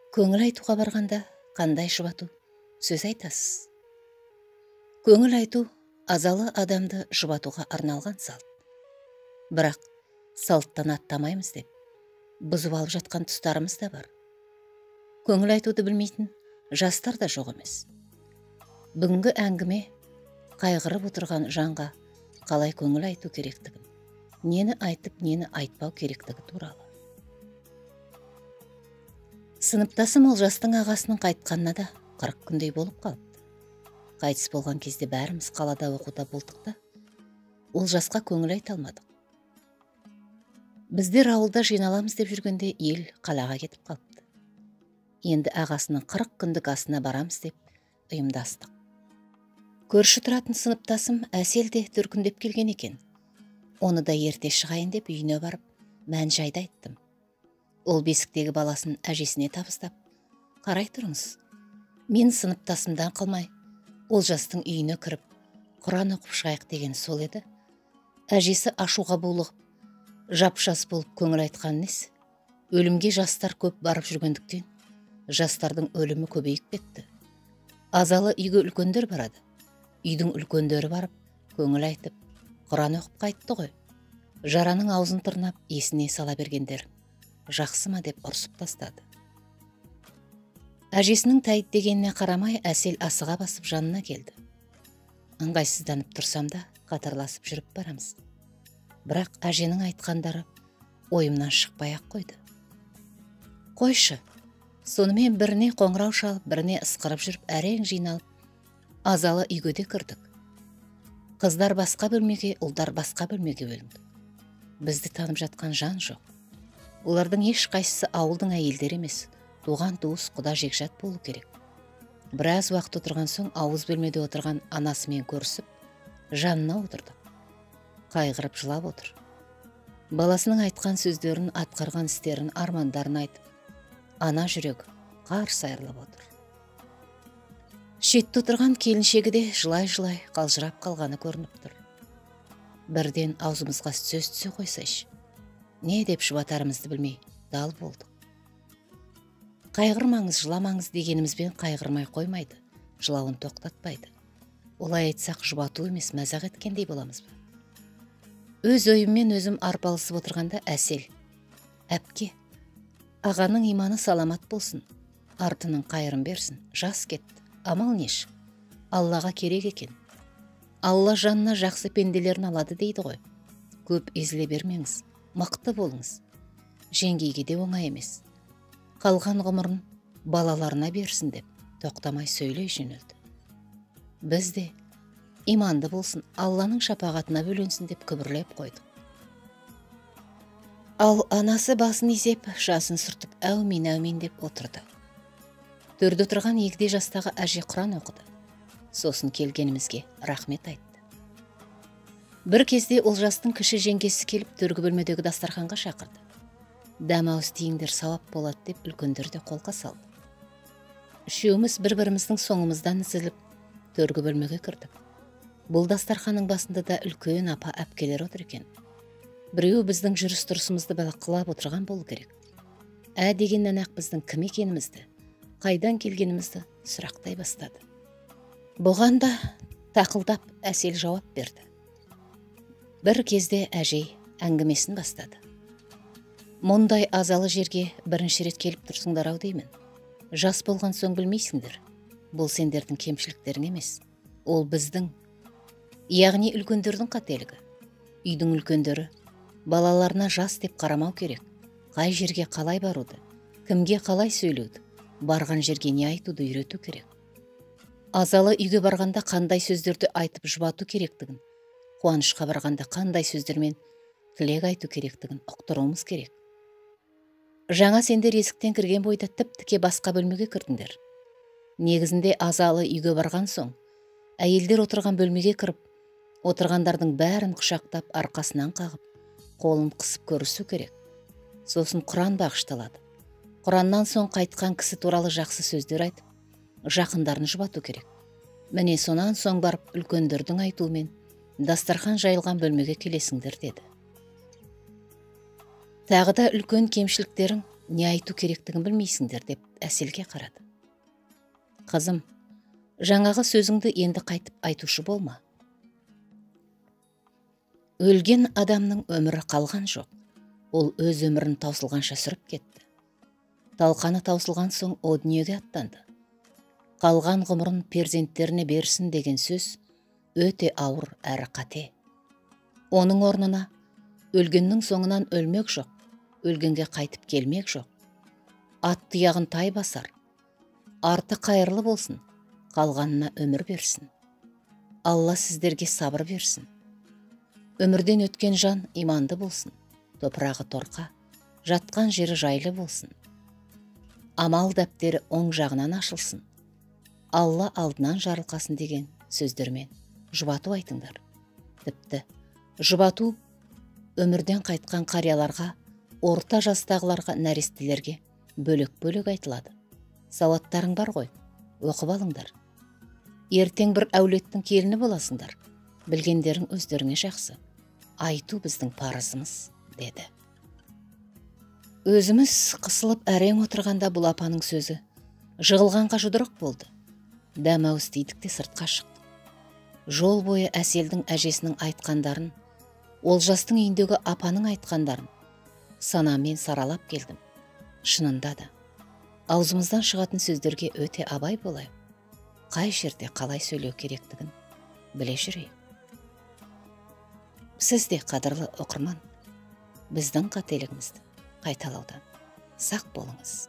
Көңіл айтуға барғанда қандай жұбату сөз айтасыз? Көңіл айту азалы адамды жұбатуға арналған салт. Бірақ салттан аттамаймыз деп бұзып алып жатқан тұстарымыз да бар. Көңіл айтуды білмейтін жастар да жоқ емес. Бүгінгі әңгіме қайғырып отырған жанға қалай көңіл айту керектігін, нені айтып, нені айтпау керектігі туралы. Сыныптасым Олжастың ағасының қайтқанына да 40 күндей болып қалыпты. Қайтыс болған кезде бәріміз қалада оқуда болдық та, Олжасқа көңіл айта алмадық. Біздер ауылда жиналамыз деп жүргенде ел қалаға кетіп қалыпты. Енді ағасының 40 күндік асына барамыз деп ұйымдастық. Көрші тұратын сыныптасым Әсел де түркіндеп келген екен. Оны да ерте шығайын деп үйіне барып, мән-жайды айттым. Ол бесіктегі баласын әжесіне табыстап, қарай тұрыңыз. Мен сыныптасымдан қалмай, Олжастың үйіне кіріп, Құран оқып шығайық деген сол еді. Әжесі ашуға булығып, жап-жас болып көңіл айтқан несі? Өлімге жастар көп барып жүргендіктен, жастардың өлімі көбейіп кетті. Азалы үйге үлкендер барады. Үйдің үлкендері барып, көңіл айтып, Құран оқып қайтты ғой. Жараның аузын тырнап, есіне сала бергендер жақсы ма деп ұрсып тастады. Әжесінің тәйт дегеніне қарамай, Әсел асыға басып жанына келді. Ыңғайсызданып тұрсам да, қатарласып жүріп барамыз. Бірақ әженің айтқандары ойымнан шықпай-ақ қойды. Қойшы, сонымен біріне қоңырау шалып, біріне ысқырып жүріп, әрең жиналып, азалы үйге де кірдік. Қыздар басқа бөлмеге, ұлдар басқа бөлмеге бөлінді. Бізді танып жатқан жан жоқ. Олардың ешқайсысы ауылдың әйелдері емес, туған туыс құда жекжат болу керек. Біраз уақыт отырған соң ауыз бөлмеде отырған анасымен көрісіп, жанына отырдық. Қайғырып жылап отыр. Баласының айтқан сөздерін, атқарған істерін, армандарын айтып, ана жүрегі қарс айырылып отыр. Шетте отырған келіншегі де жылай-жылай қалжырап қалғаны көрініп тұр. Бірден аузымызға сөз түсе қойсайшы. Не деп жұбатарымызды білмей, дал болдық. Қайғырмаңыз, жыламаңыз дегенімізбен қайғырмай қоймайды, жылауын тоқтатпайды. Олай айтсақ жұбату емес, мәзақ еткендей боламыз ба? Өз ойыммен өзім арпалысып отырғанда Әсел: әпке, ағаның иманы саламат болсын, артының қайырын берсін, жас кетті, амал неш? Аллаға керек екен. Алла жанына жақсы пенделерін алады дейді ғой. Көп езіле бермеңіз, мықты болыңыз. Жеңгейге де оңай емес. Қалған ғұмырын балаларына берсін деп тоқтамай сөйлей жөнелді. Біз де иманды болсын, Алланың шапағатына бөленсін деп күбірлеп қойдық. Ал анасы басын изеп, жасын сүртіп, әумин, әумин деп отырды. Төрде отырған егде жастағы әже Құран оқыды. Сосын келгенімізге рахмет айтты. Бір кезде Олжастың кіші жеңгесі келіп, төргі бөлмедегі дастарханға шақырды. Дәмауыз тиіңдер, сауап болады деп үлкендер де қолқа салды. Үшеуміз бір-біріміздің соңымыздан ізіліп, төргі бөлмеге кірдік. Бұл дастарханның басында да үлкен апа әпкелер отыр екен. Біреу біздің жүріс-тұрысымызды бақылап отырған болу керек. Дегеннен ақ біздің кім екенімізді, қайдан келгенімізді сұрақтай бастады. Бұған да тақылдап Әсел жауап берді. Бір кезде әжей әңгімесін бастады. Мұндай азалы жерге бірінші рет келіп тұрсыңдар ау деймін. Жас болған соң білмейсіңдер. Бұл сендердің кемшіліктерің емес. Ол біздің, яғни үлкендердің қателігі. Үйдің үлкендері балаларына жас деп қарамау керек. Қай жерге қалай баруды, кімге қалай сөйлеуді, барған жерге не айтуды үйрету керек. Азалы үйге барғанда қандай сөздерді айтып жұбату керектігін, қуанышқа барғанда қандай сөздермен тілек айту керектігін ұқтыруымыз керек. Жаңа сендер есіктен кірген бойда тіп-тіке басқа бөлмеге кірдіңдер. Негізінде азалы үйге барған соң, әйелдер отырған бөлмеге кіріп, отырғандардың бәрін құшақтап, арқасынан қағып, қолын қысып көрісу керек. Сосын Құран бағышталады. Құраннан соң қайтқан кісі туралы жақсы сөздер айтып, жақындарын жұбату керек. Міне сонан соң барып үлкендердің айтуымен дастархан жайылған бөлмеге келесіңдер деді. Тағы да үлкен кемшіліктерің не айту керектігін білмейсіңдер деп Әселге қарады. Қызым, жаңағы сөзіңді енді қайтып айтушы болма. Өлген адамның өмірі қалған жоқ. Ол өз өмірін таусылғанша сүріп кетті. Талқаны таусылған соң о дүниеге аттанды. Қалған ғұмырын перзенттеріне берсін деген сөз өте ауыр әрі қате. Оның орнына өлгеннің соңынан өлмек жоқ, өлгенге қайтып келмек жоқ. Ат тұяғын тай басар. Арты қайырлы болсын, қалғанына өмір берсін. Алла сіздерге сабыр берсін. Өмірден өткен жан иманды болсын, топырағы торқа, жатқан жері жайлы болсын. Амал дәптері оң жағынан ашылсын. Алла алдынан жарылқасын деген сөздермен жұбату айтыңдар. Тіпті жұбату өмірден қайтқан қарияларға, орта жастағыларға, нәрестелерге бөлек-бөлек айтылады. Сауаттарың бар ғой, оқып алыңдар. Ертең бір әулеттің келіні боласыңдар. Білгендерің өздеріңе жақсы. Айту біздің парызымыз, деді. Өзіміз қысылып әрең отырғанда бұл апаның сөзі жығылғанға жұдырық болды. Дәмәуіз тидік те сыртқа шықтық. Жол бойы Әселдің әжесінің айтқандарын, Олжастың үйіндегі апаның айтқандарын санамен саралап келдім. Шынында да, аузымыздан шығатын сөздерге өте абай болайық. Қай жерде қалай сөйлеу керектігін біле жүрейік. Сіз де, қадірлі оқырман, біздің қателігімізді қайталаудан сақ болыңыз.